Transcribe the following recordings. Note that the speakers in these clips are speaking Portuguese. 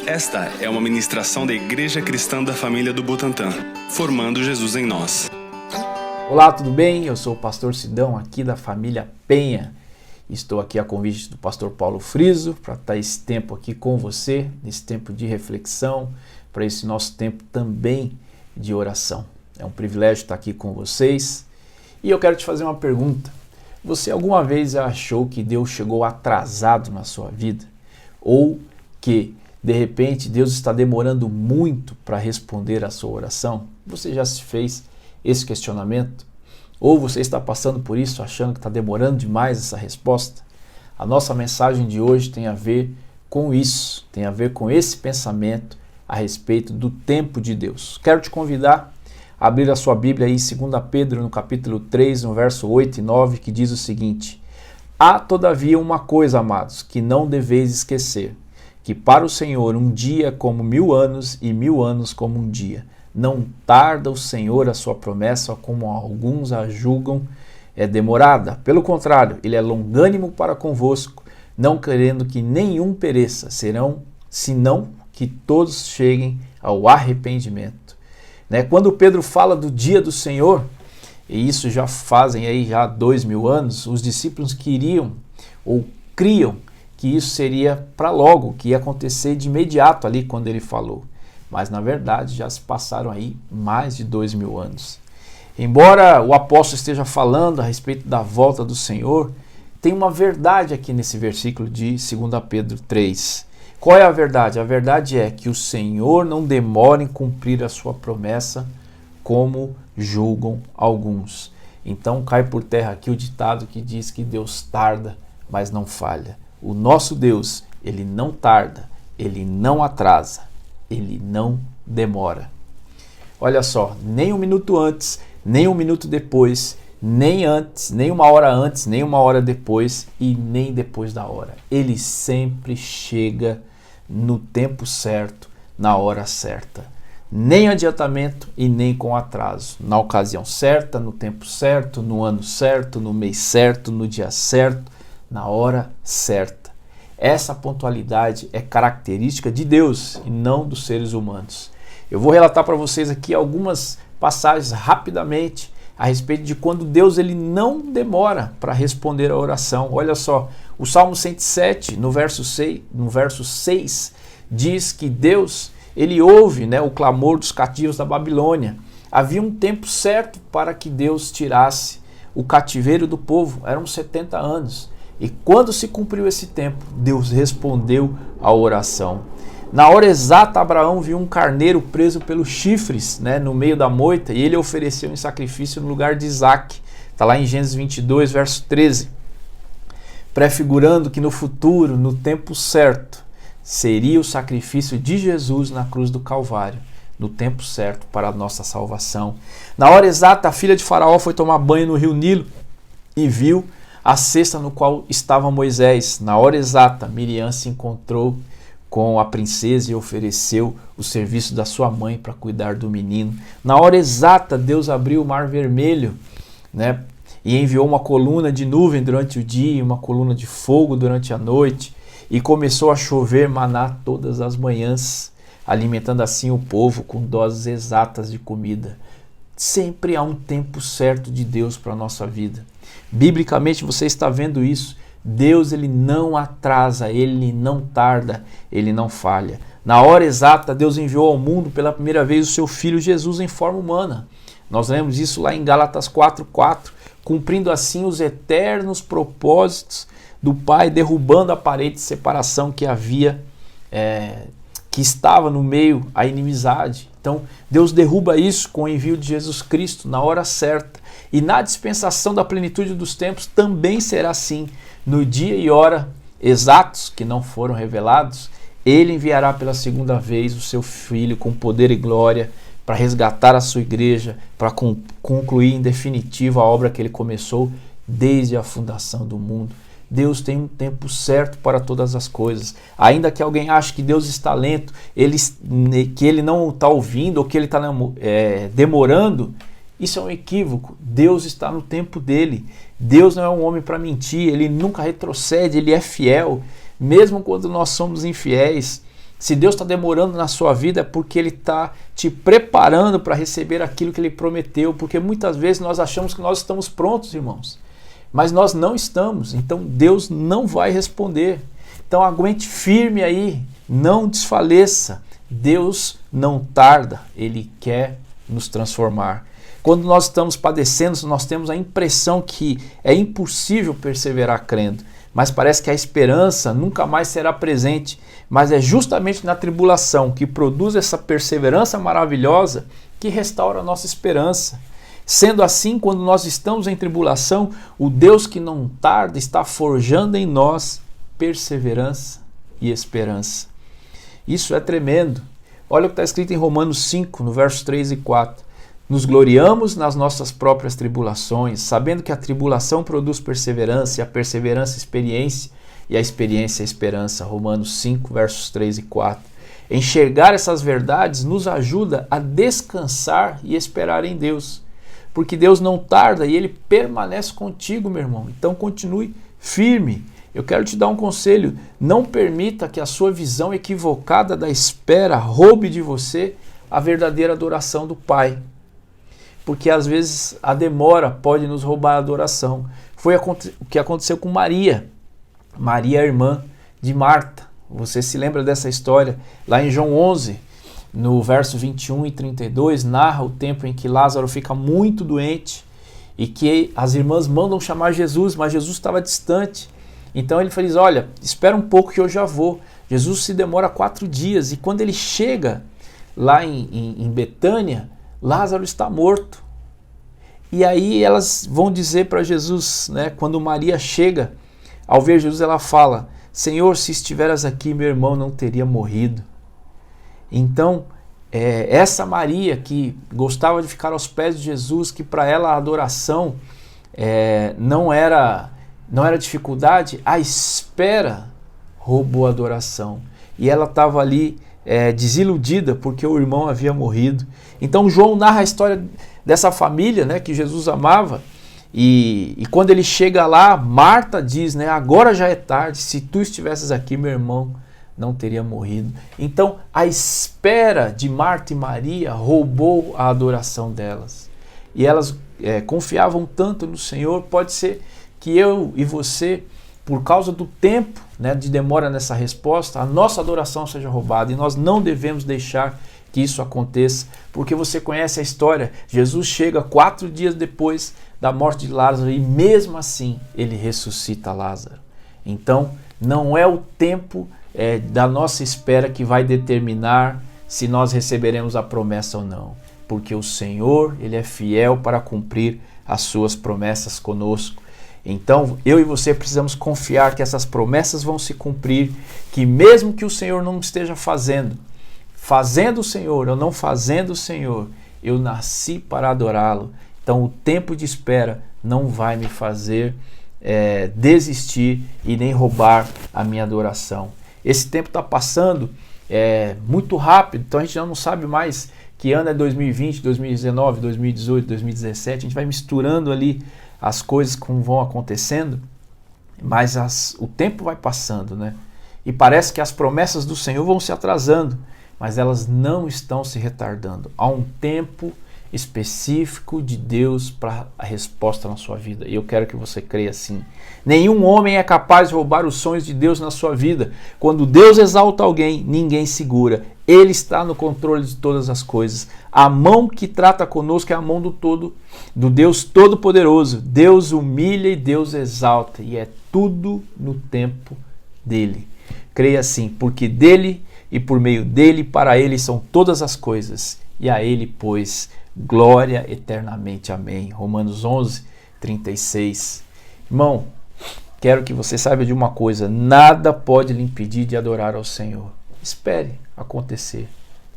Esta é uma ministração da Igreja Cristã da Família do Butantã, formando Jesus em nós. Olá, tudo bem? Eu sou o pastor Sidão, aqui da família Penha. Estou aqui a convite do pastor Paulo Friso para estar esse tempo aqui com você, nesse tempo de reflexão, para esse nosso tempo também de oração. É um privilégio estar aqui com vocês e eu quero te fazer uma pergunta. Você alguma vez achou que Deus chegou atrasado na sua vida? Ou que, de repente, Deus está demorando muito para responder a sua oração? Você já se fez esse questionamento? Ou você está passando por isso, achando que está demorando demais essa resposta? A nossa mensagem de hoje tem a ver com isso, tem a ver com esse pensamento a respeito do tempo de Deus. Quero te convidar a abrir a sua Bíblia aí em 2 Pedro, no capítulo 3, no verso 8 e 9, que diz o seguinte: Há, todavia, uma coisa, amados, que não deveis esquecer, que para o Senhor um dia é como 1000 anos e 1000 anos como um dia. Não tarda o Senhor a sua promessa, como alguns a julgam demorada. Pelo contrário, Ele é longânimo para convosco, não querendo que nenhum pereça, senão que todos cheguem ao arrependimento. Quando Pedro fala do dia do Senhor, e isso já fazem aí já 2000 anos, os discípulos queriam ou criam que isso seria para logo, que ia acontecer de imediato ali quando ele falou. Mas na verdade já se passaram aí mais de 2000 anos. Embora o apóstolo esteja falando a respeito da volta do Senhor, tem uma verdade aqui nesse versículo de 2 Pedro 3. Qual é a verdade? A verdade é que o Senhor não demora em cumprir a sua promessa, como julgam alguns. Então cai por terra aqui o ditado que diz que Deus tarda, mas não falha. O nosso Deus, Ele não tarda, Ele não atrasa, Ele não demora. Olha só, nem um minuto antes, nem um minuto depois, nem antes, nem uma hora antes, nem uma hora depois e nem depois da hora. Ele sempre chega no tempo certo, na hora certa. Nem adiantamento e nem com atraso. Na ocasião certa, no tempo certo, no ano certo, no mês certo, no dia certo, na hora certa. Essa pontualidade é característica de Deus e não dos seres humanos. Eu vou relatar para vocês aqui algumas passagens rapidamente a respeito de quando Deus ele não demora para responder a oração. Olha só, o Salmo 107, no verso 6, diz que Deus ele ouve o clamor dos cativos da Babilônia. Havia um tempo certo para que Deus tirasse o cativeiro do povo, eram 70 anos. E quando se cumpriu esse tempo, Deus respondeu à oração. Na hora exata, Abraão viu um carneiro preso pelos chifres no meio da moita e ele ofereceu em sacrifício no lugar de Isaac. Está lá em Gênesis 22, verso 13. Prefigurando que no futuro, no tempo certo, seria o sacrifício de Jesus na cruz do Calvário, no tempo certo para a nossa salvação. Na hora exata, a filha de Faraó foi tomar banho no rio Nilo e viu a cesta no qual estava Moisés. Na hora exata, Miriam se encontrou com a princesa e ofereceu o serviço da sua mãe para cuidar do menino. Na hora exata, Deus abriu o mar vermelho, e enviou uma coluna de nuvem durante o dia e uma coluna de fogo durante a noite, e começou a chover maná todas as manhãs, alimentando assim o povo com doses exatas de comida. Sempre há um tempo certo de Deus para a nossa vida. Biblicamente você está vendo isso. Deus ele não atrasa, Ele não tarda, Ele não falha. Na hora exata, Deus enviou ao mundo pela primeira vez o seu Filho Jesus em forma humana. Nós lemos isso lá em Gálatas 4:4, cumprindo assim os eternos propósitos do Pai, derrubando a parede de separação que havia, que estava no meio, a inimizade. Então, Deus derruba isso com o envio de Jesus Cristo na hora certa. E na dispensação da plenitude dos tempos também será assim. No dia e hora exatos que não foram revelados, Ele enviará pela segunda vez o seu Filho com poder e glória para resgatar a sua igreja, para concluir em definitivo a obra que Ele começou desde a fundação do mundo. Deus tem um tempo certo para todas as coisas. Ainda que alguém ache que Deus está lento, que Ele não está ouvindo ou que Ele está demorando, isso é um equívoco. Deus está no tempo dele. Deus não é um homem para mentir, Ele nunca retrocede, Ele é fiel. Mesmo quando nós somos infiéis, Se Deus está demorando na sua vida é porque Ele está te preparando para receber aquilo que Ele prometeu, porque muitas vezes nós achamos que nós estamos prontos, irmãos, mas nós não estamos, então Deus não vai responder. Então aguente firme aí, não desfaleça, Deus não tarda, Ele quer nos transformar. Quando nós estamos padecendo, nós temos a impressão que é impossível perseverar crendo, mas parece que a esperança nunca mais será presente, mas é justamente na tribulação que produz essa perseverança maravilhosa que restaura a nossa esperança. Sendo assim, quando nós estamos em tribulação, o Deus que não tarda está forjando em nós perseverança e esperança. Isso é tremendo. Olha o que está escrito em Romanos 5, no versos 3 e 4. Nos gloriamos nas nossas próprias tribulações, sabendo que a tribulação produz perseverança, e a perseverança experiência, e a experiência esperança. Romanos 5, versos 3 e 4. Enxergar essas verdades nos ajuda a descansar e esperar em Deus, porque Deus não tarda e Ele permanece contigo, meu irmão. Então continue firme. Eu quero te dar um conselho: não permita que a sua visão equivocada da espera roube de você a verdadeira adoração do Pai. Porque às vezes a demora pode nos roubar a adoração. Foi o que aconteceu com Maria. Maria, irmã de Marta. Você se lembra dessa história? Lá em João 11, no verso 21 e 32, narra o tempo em que Lázaro fica muito doente e que as irmãs mandam chamar Jesus, mas Jesus estava distante. Então ele diz: olha, espera um pouco que eu já vou. Jesus se demora 4 dias e quando ele chega lá em Betânia, Lázaro está morto. E aí elas vão dizer para Jesus, né, quando Maria chega, ao ver Jesus, ela fala: Senhor, se estiveras aqui, meu irmão não teria morrido. Então, essa Maria que gostava de ficar aos pés de Jesus, que para ela a adoração não era dificuldade, a espera roubou a adoração. E ela estava ali desiludida porque o irmão havia morrido. Então João narra a história dessa família, né, que Jesus amava, e quando ele chega lá, Marta diz, né, agora já é tarde, se tu estivesses aqui, meu irmão não teria morrido. Então a espera de Marta e Maria roubou a adoração delas. E elas confiavam tanto no Senhor. Pode ser que eu e você, por causa do tempo, né, de demora nessa resposta, a nossa adoração seja roubada, e nós não devemos deixar que isso aconteça, porque você conhece a história. Jesus chega 4 dias depois da morte de Lázaro e mesmo assim ele ressuscita Lázaro. Então não é o tempo da nossa espera que vai determinar se nós receberemos a promessa ou não, porque o Senhor, Ele é fiel para cumprir as suas promessas conosco. Então, eu e você precisamos confiar que essas promessas vão se cumprir, que mesmo que o Senhor não esteja fazendo o Senhor ou não fazendo o Senhor, eu nasci para adorá-lo. Então, o tempo de espera não vai me fazer desistir e nem roubar a minha adoração. Esse tempo está passando muito rápido, então a gente já não sabe mais que ano é 2020, 2019, 2018, 2017, a gente vai misturando ali as coisas como vão acontecendo, mas o tempo vai passando, né? E parece que as promessas do Senhor vão se atrasando, mas elas não estão se retardando. Há um tempo específico de Deus para a resposta na sua vida, e eu quero que você creia assim. Nenhum homem é capaz de roubar os sonhos de Deus na sua vida. Quando Deus exalta alguém, ninguém segura. Ele está no controle de todas as coisas. A mão que trata conosco é a mão do Deus Todo-Poderoso. Deus humilha e Deus exalta, e é tudo no tempo dele. Creia assim, porque dele e por meio dele, para ele são todas as coisas, e a ele, pois, glória eternamente. Amém. Romanos 11, 36. Irmão, quero que você saiba de uma coisa: nada pode lhe impedir de adorar ao Senhor. Espere acontecer.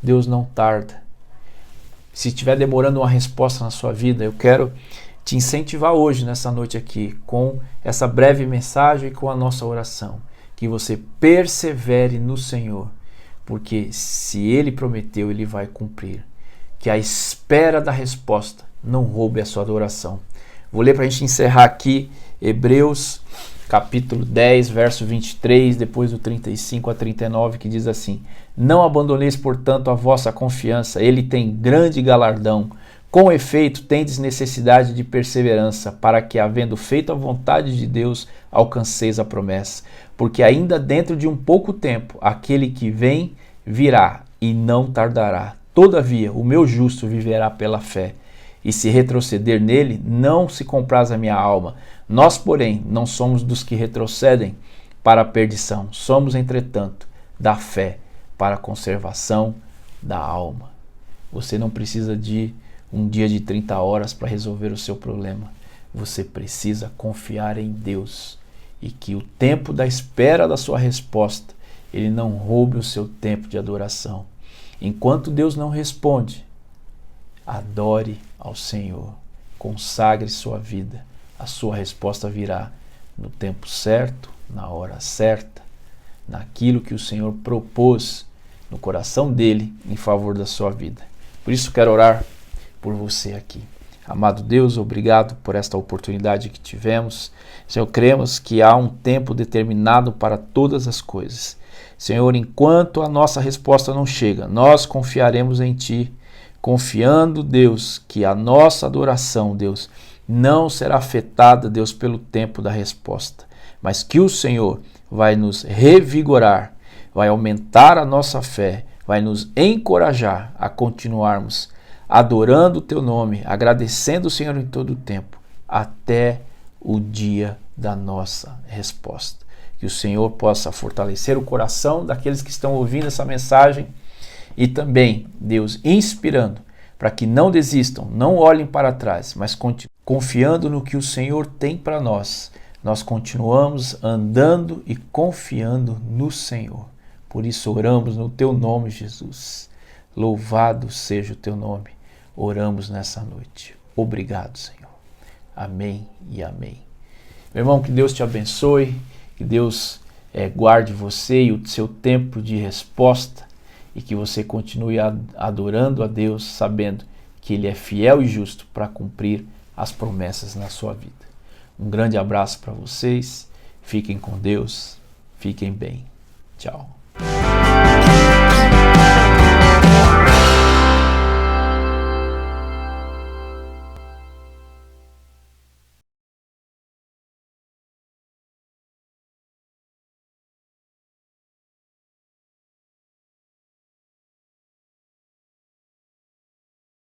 Deus não tarda. Se estiver demorando uma resposta na sua vida, eu quero te incentivar hoje, nessa noite aqui, com essa breve mensagem e com a nossa oração, que você persevere no Senhor, porque se Ele prometeu, Ele vai cumprir. Que a espera da resposta não roube a sua adoração. Vou ler para a gente encerrar aqui Hebreus capítulo 10, verso 23, depois do 35 a 39, que diz assim: Não abandoneis, portanto, a vossa confiança, ele tem grande galardão. Com efeito, tendes necessidade de perseverança, para que, havendo feito a vontade de Deus, alcanceis a promessa. Porque ainda dentro de um pouco tempo, aquele que vem virá e não tardará. Todavia, o meu justo viverá pela fé. E se retroceder nele, não se compraz a minha alma. Nós, porém, não somos dos que retrocedem para a perdição. Somos, entretanto, da fé para a conservação da alma. Você não precisa de um dia de 30 horas para resolver o seu problema. Você precisa confiar em Deus e que o tempo da espera da sua resposta, ele não roube o seu tempo de adoração. Enquanto Deus não responde, adore ao Senhor, consagre sua vida. A sua resposta virá no tempo certo, na hora certa, naquilo que o Senhor propôs no coração dele em favor da sua vida. Por isso quero orar por você aqui. Amado Deus, obrigado por esta oportunidade que tivemos. Senhor, cremos que há um tempo determinado para todas as coisas. Senhor, enquanto a nossa resposta não chega, nós confiaremos em Ti, confiando, Deus, que a nossa adoração, Deus, não será afetada, Deus, pelo tempo da resposta, mas que o Senhor vai nos revigorar, vai aumentar a nossa fé, vai nos encorajar a continuarmos adorando o Teu nome, agradecendo o Senhor em todo o tempo, até o dia da nossa resposta. Que o Senhor possa fortalecer o coração daqueles que estão ouvindo essa mensagem e também, Deus, inspirando para que não desistam, não olhem para trás, mas continuem confiando no que o Senhor tem para nós. Nós continuamos andando e confiando no Senhor. Por isso oramos no Teu nome, Jesus. Louvado seja o Teu nome. Oramos nessa noite. Obrigado, Senhor. Amém e amém. Meu irmão, que Deus te abençoe, que Deus guarde você e o seu tempo de resposta e que você continue adorando a Deus, sabendo que Ele é fiel e justo para cumprir as promessas na sua vida. Um grande abraço para vocês, fiquem com Deus, fiquem bem. Tchau.